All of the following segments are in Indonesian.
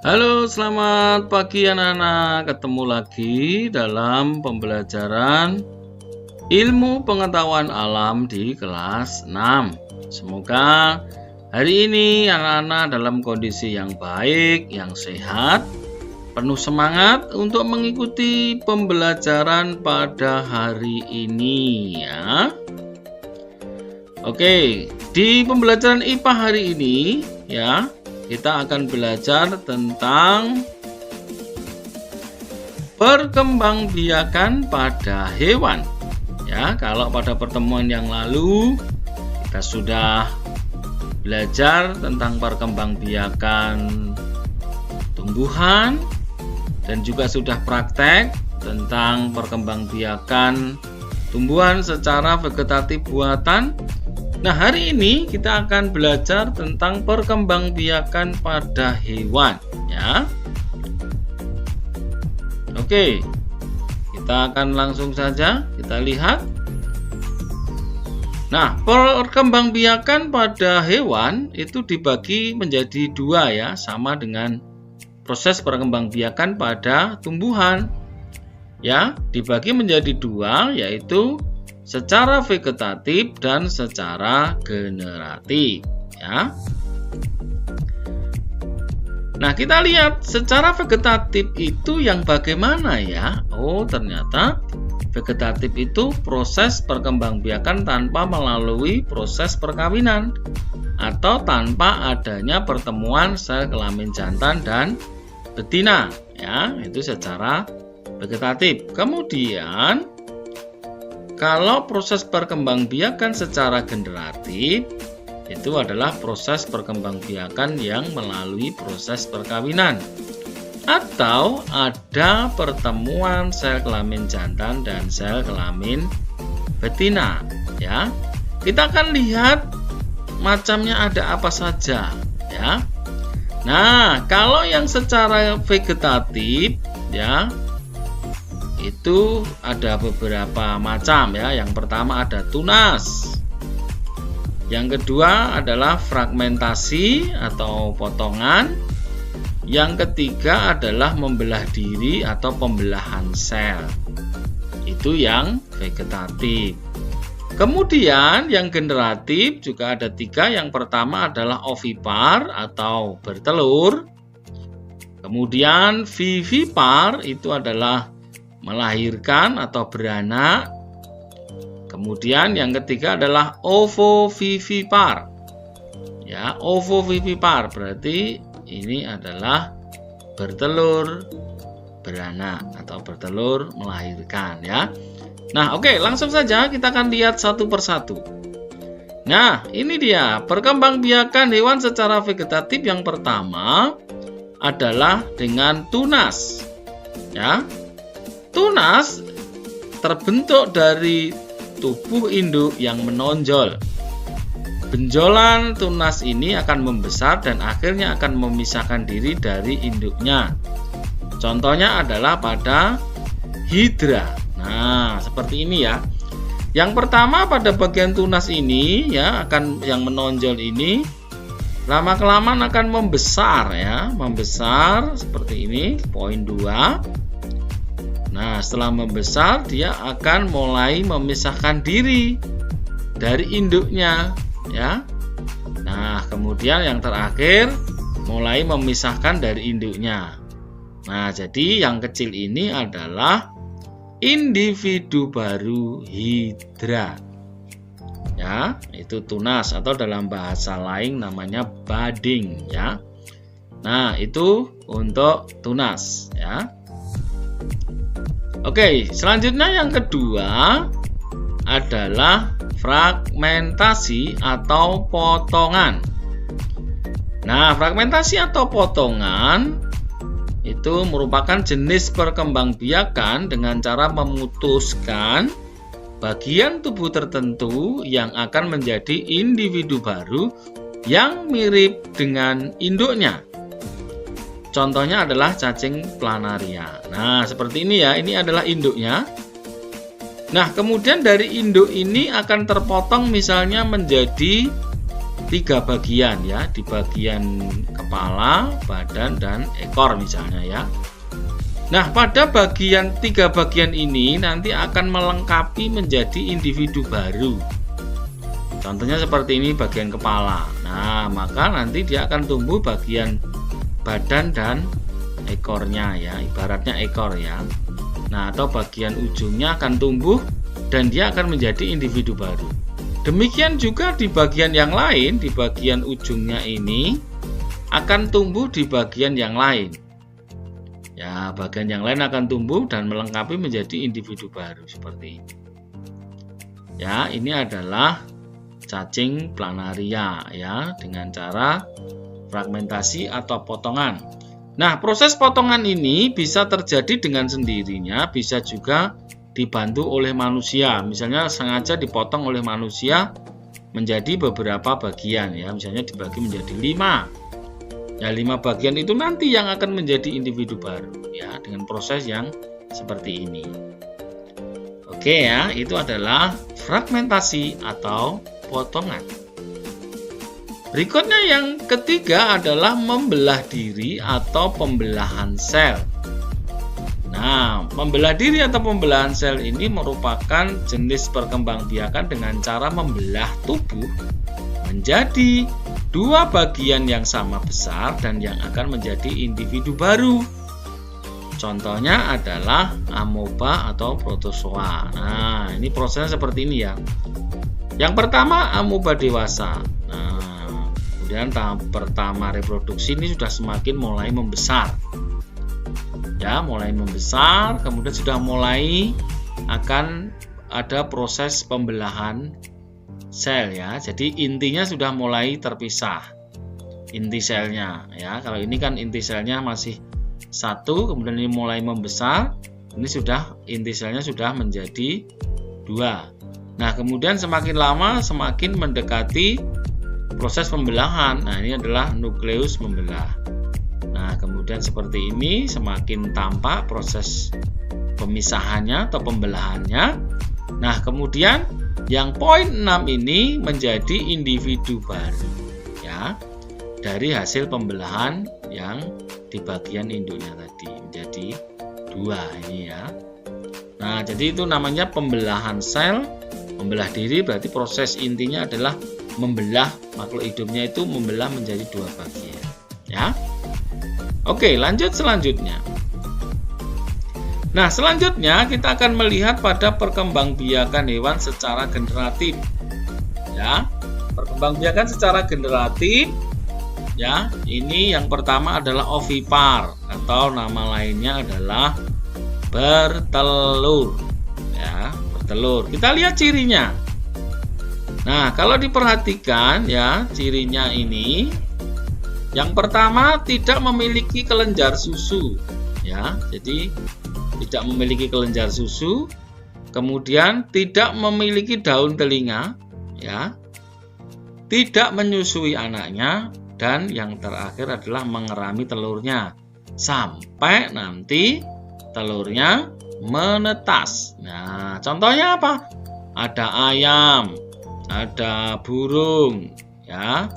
Halo, selamat pagi anak-anak. Ketemu lagi dalam pembelajaran ilmu pengetahuan alam di kelas 6. Semoga hari ini anak-anak dalam kondisi yang baik, yang sehat, penuh semangat untuk mengikuti pembelajaran pada hari ini ya. Oke, di pembelajaran IPA hari ini ya, kita akan belajar tentang perkembangbiakan pada hewan. Ya, kalau pada pertemuan yang lalu kita sudah belajar tentang perkembangbiakan tumbuhan dan juga sudah praktek tentang perkembangbiakan tumbuhan secara vegetatif buatan. Nah, hari ini kita akan belajar tentang perkembangbiakan pada hewan ya. Oke, kita akan langsung saja kita lihat. Nah, perkembangbiakan pada hewan itu dibagi menjadi dua ya, sama dengan proses perkembangbiakan pada tumbuhan. Ya, dibagi menjadi dua, yaitu secara vegetatif dan secara generatif ya. Nah, kita lihat secara vegetatif itu yang bagaimana ya. Oh, ternyata vegetatif itu proses perkembangbiakan tanpa melalui proses perkawinan atau tanpa adanya pertemuan sel kelamin jantan dan betina ya. Itu secara vegetatif. Kemudian kalau proses perkembangbiakan secara generatif itu adalah proses perkembangbiakan yang melalui proses perkawinan atau ada pertemuan sel kelamin jantan dan sel kelamin betina ya. Kita akan lihat macamnya ada apa saja ya. Nah, kalau yang secara vegetatif ya, itu ada beberapa macam ya. Yang pertama ada tunas. Yang kedua adalah fragmentasi atau potongan. Yang ketiga adalah membelah diri atau pembelahan sel. Itu yang vegetatif. Kemudian yang generatif juga ada tiga. Yang pertama adalah ovipar atau bertelur. Kemudian vivipar itu adalah melahirkan atau beranak. Kemudian yang ketiga adalah ovovivipar. Ya, ovovivipar berarti ini adalah bertelur beranak atau bertelur melahirkan ya. Nah, oke, langsung saja kita akan lihat satu persatu. Nah, ini dia perkembangbiakan hewan secara vegetatif. Yang pertama adalah dengan tunas. Ya. Tunas terbentuk dari tubuh induk yang menonjol. Benjolan tunas ini akan membesar dan akhirnya akan memisahkan diri dari induknya. Contohnya adalah pada hidra. Nah, seperti ini ya. Yang pertama pada bagian tunas ini ya, akan yang menonjol ini lama-kelamaan akan membesar ya, membesar seperti ini, poin 2. Nah, setelah membesar dia akan mulai memisahkan diri dari induknya ya. Nah, kemudian yang terakhir mulai memisahkan dari induknya. Nah, jadi yang kecil ini adalah individu baru hidra. Ya, itu tunas atau dalam bahasa lain namanya budding ya. Nah, itu untuk tunas ya. Oke, selanjutnya yang kedua adalah fragmentasi atau potongan. Nah, fragmentasi atau potongan itu merupakan jenis perkembangbiakan dengan cara memutuskan bagian tubuh tertentu yang akan menjadi individu baru yang mirip dengan induknya. Contohnya adalah cacing planaria. Nah, seperti ini ya, ini adalah induknya. Nah, kemudian dari induk ini akan terpotong misalnya menjadi 3 bagian ya, di bagian kepala, badan, dan ekor misalnya ya. Nah, pada bagian 3 bagian ini nanti akan melengkapi menjadi individu baru. Contohnya seperti ini bagian kepala. Nah, maka nanti dia akan tumbuh bagian badan dan ekornya ya, ibaratnya ekor ya. Nah, atau bagian ujungnya akan tumbuh dan dia akan menjadi individu baru. Demikian juga di bagian yang lain, di bagian ujungnya ini akan tumbuh di bagian yang lain. Ya, bagian yang lain akan tumbuh dan melengkapi menjadi individu baru seperti ini. Ya, ini adalah cacing planaria ya, dengan cara fragmentasi atau potongan. Nah, proses potongan ini bisa terjadi dengan sendirinya, bisa juga dibantu oleh manusia. Misalnya sengaja dipotong oleh manusia menjadi beberapa bagian ya, misalnya dibagi menjadi 5. Ya, 5 bagian itu nanti yang akan menjadi individu baru ya, dengan proses yang seperti ini. Oke ya, itu adalah fragmentasi atau potongan. Berikutnya yang ketiga adalah membelah diri atau pembelahan sel. Nah, membelah diri atau pembelahan sel ini merupakan jenis perkembangbiakan dengan cara membelah tubuh menjadi 2 bagian yang sama besar dan yang akan menjadi individu baru. Contohnya adalah amoeba atau protozoa. Nah, ini prosesnya seperti ini ya. Yang pertama amoeba dewasa. Nah, kemudian tahap pertama reproduksi ini sudah semakin mulai membesar. Ya, mulai membesar, kemudian sudah mulai akan ada proses pembelahan sel ya. Jadi intinya sudah mulai terpisah. Inti selnya ya. Kalau ini kan inti selnya masih 1, kemudian ini mulai membesar. Ini sudah inti selnya sudah menjadi 2. Nah, kemudian semakin lama semakin mendekati proses pembelahan. Nah, ini adalah nukleus membelah. Nah, kemudian seperti ini semakin tampak proses pemisahannya atau pembelahannya. Nah, kemudian yang poin 6 ini menjadi individu baru ya, dari hasil pembelahan yang di bagian induknya tadi menjadi 2 ini ya. Nah, jadi itu namanya pembelahan sel. Membelah diri berarti proses intinya adalah membelah makhluk hidupnya, itu membelah menjadi 2 bagian ya. Oke, lanjut selanjutnya. Nah, selanjutnya kita akan melihat pada perkembangbiakan hewan secara generatif. Ya, perkembangbiakan secara generatif. Ya, ini yang pertama adalah ovipar atau nama lainnya adalah bertelur. Ya, bertelur. Kita lihat cirinya. Nah, kalau diperhatikan ya, cirinya ini yang pertama tidak memiliki kelenjar susu. Ya, jadi tidak memiliki kelenjar susu, kemudian tidak memiliki daun telinga, ya, tidak menyusui anaknya, dan yang terakhir adalah mengerami telurnya sampai nanti telurnya menetas. Nah, contohnya apa? Ada ayam, ada burung, ya,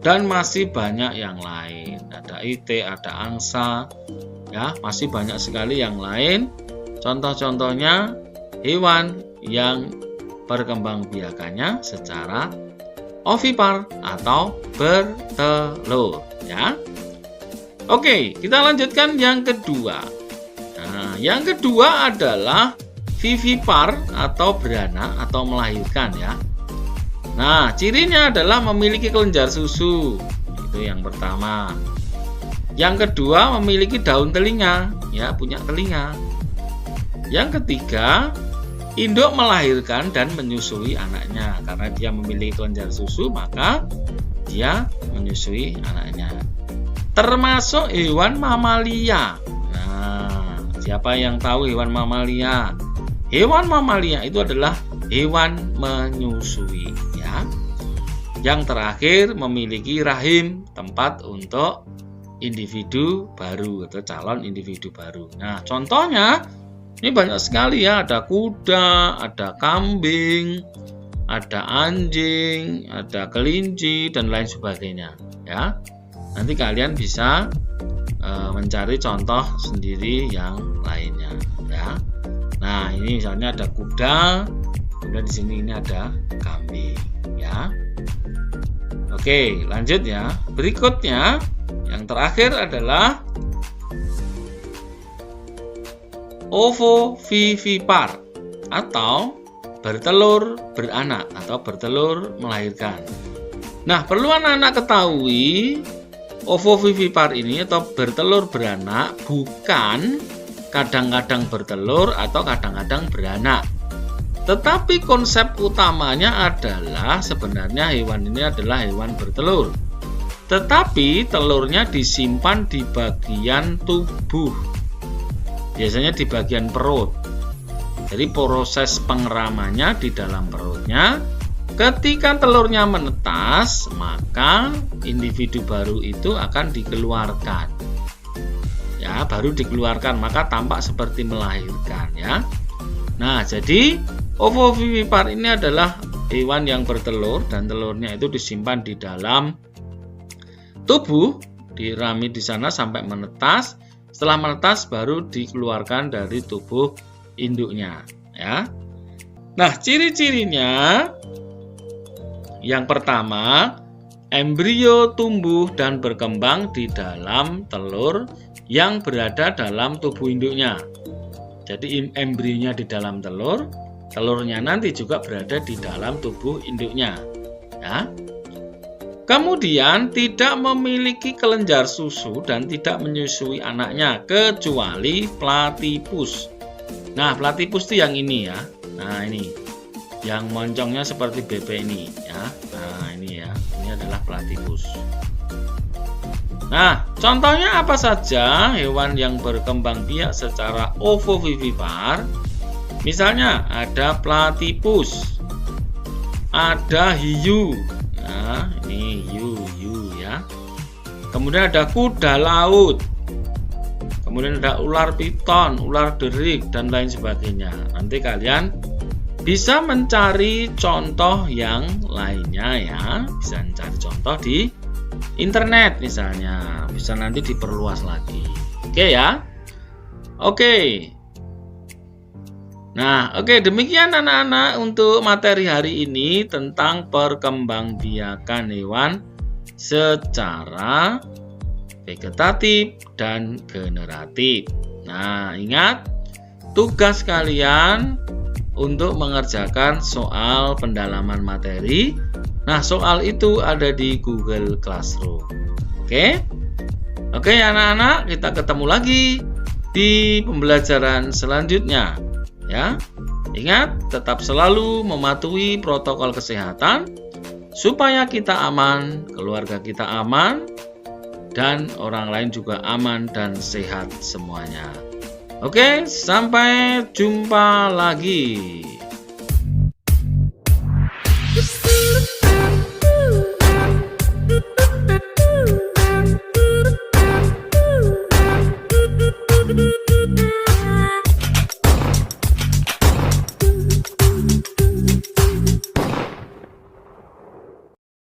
dan masih banyak yang lain. Ada itik, ada angsa. Ya, masih banyak sekali yang lain. Contoh-contohnya hewan yang perkembangbiakannya secara ovipar atau bertelur ya. Oke, kita lanjutkan yang kedua. Nah, yang kedua adalah vivipar atau beranak atau melahirkan ya. Nah, cirinya adalah memiliki kelenjar susu. Itu yang pertama. Yang kedua, memiliki daun telinga, ya, punya telinga. Yang ketiga, induk melahirkan dan menyusui anaknya. Karena dia memiliki kelenjar susu, maka dia menyusui anaknya. Termasuk hewan mamalia. Nah, siapa yang tahu hewan mamalia? Hewan mamalia itu adalah hewan menyusui, ya. Yang terakhir, memiliki rahim, tempat untuk individu baru atau calon individu baru. Nah, contohnya ini banyak sekali ya, ada kuda, ada kambing, ada anjing, ada kelinci dan lain sebagainya ya. Nanti kalian bisa mencari contoh sendiri yang lainnya ya. Nah, ini misalnya ada kuda, kemudian di sini ini ada kambing ya. Oke, lanjut ya. Berikutnya yang terakhir adalah ovovivipar atau bertelur beranak atau bertelur melahirkan. Nah, perlu anak-anak ketahui ovovivipar ini atau bertelur beranak bukan kadang-kadang bertelur atau kadang-kadang beranak. Tetapi konsep utamanya adalah sebenarnya hewan ini adalah hewan bertelur. Tetapi telurnya disimpan di bagian tubuh. Biasanya di bagian perut. Jadi proses pengeramannya di dalam perutnya. Ketika telurnya menetas, maka individu baru itu akan dikeluarkan. Ya, baru dikeluarkan, maka tampak seperti melahirkan ya. Nah, jadi ovovivipar ini adalah hewan yang bertelur dan telurnya itu disimpan di dalam tubuh, dirami di sana sampai menetas. Setelah menetas baru dikeluarkan dari tubuh induknya ya. Nah, ciri-cirinya yang pertama, embrio tumbuh dan berkembang di dalam telur yang berada dalam tubuh induknya. Jadi embrionya di dalam telur, telurnya nanti juga berada di dalam tubuh induknya ya. Kemudian tidak memiliki kelenjar susu dan tidak menyusui anaknya kecuali platypus. Nah, platypus itu yang ini ya. Nah, ini yang moncongnya seperti bebek ini ya. Nah, ini ya. Ini adalah platypus. Nah, contohnya apa saja hewan yang berkembang biak secara ovovivipar? Misalnya ada platypus, ada hiu. Nah, ini hiu ya. Kemudian ada kuda laut. Kemudian ada ular piton, ular derik dan lain sebagainya. Nanti kalian bisa mencari contoh yang lainnya ya. Bisa mencari contoh di internet misalnya. Bisa nanti diperluas lagi. Oke ya. Oke. Nah, oke, demikian anak-anak untuk materi hari ini tentang perkembangbiakan hewan secara vegetatif dan generatif. Nah, ingat tugas kalian untuk mengerjakan soal pendalaman materi. Nah, soal itu ada di Google Classroom. Oke? Oke, anak-anak, kita ketemu lagi di pembelajaran selanjutnya. Ya, ingat tetap selalu mematuhi protokol kesehatan supaya kita aman, keluarga kita aman, dan orang lain juga aman dan sehat semuanya. Oke, sampai jumpa lagi.